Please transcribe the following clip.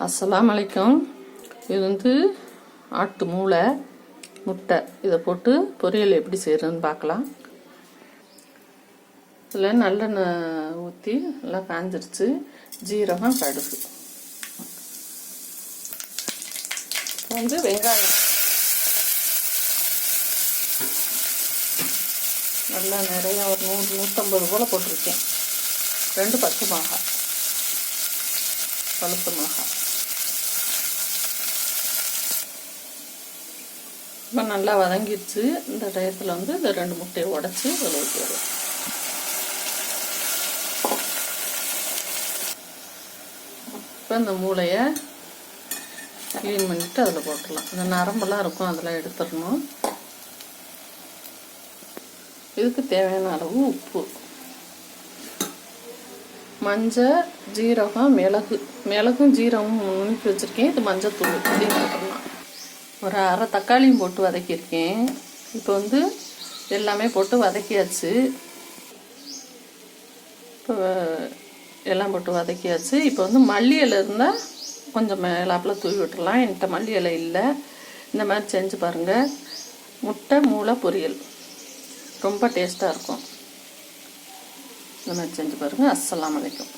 அஸ்ஸலாமு அலைக்கும். இது வந்து ஆட்டு மூளை முட்டை, இதை போட்டு பொரியல் எப்படி செய்கிறதுன்னு பார்க்கலாம். இதில் நல்லெண்ணெய் ஊற்றி நல்லா காஞ்சிருச்சு. ஜீரகம், கடுகு, வந்து வெங்காயம் நல்லா நிறையா ஒரு 100-150 போல் போட்டிருக்கேன். 2 பச்சை மிளகாய், பழுத்த மிளகாய். இப்போ நல்லா வதங்கிடுச்சு. இந்த டயத்தில் வந்து இந்த 2 முட்டையை உடச்சி அதில் ஊற்றிடுவோம். இப்போ இந்த மூளையை க்ளீன் பண்ணிவிட்டு அதில் போட்டுடலாம். இந்த நரம்பெல்லாம் இருக்கும், அதெல்லாம் எடுத்துடணும். இதுக்கு தேவையான அளவு உப்பு, மஞ்சள், ஜீரகம், மிளகும் ஜீரகமும் நுணுக்கி வச்சுருக்கேன். இது மஞ்சள் தூள் இதையும் போட்டுடலாம். ஒரு அரை தக்காளியும் போட்டு வதக்கியிருக்கேன். இப்போ வந்து எல்லாமே போட்டு வதக்கியாச்சு. இப்போ எல்லாம் போட்டு வதக்கியாச்சு. இப்போ வந்து மல்லி இலை இருந்தால் கொஞ்சம் மேலாப்பில் தூவி விட்டுடலாம். என்கிட்ட மல்லி இலை இல்லை. இந்த மாதிரி செஞ்சு பாருங்கள். முட்டை மூளை பொரியல் ரொம்ப டேஸ்ட்டாக இருக்கும். இந்த மாதிரி செஞ்சு பாருங்கள். அஸ்ஸலாமு அலைக்கும்.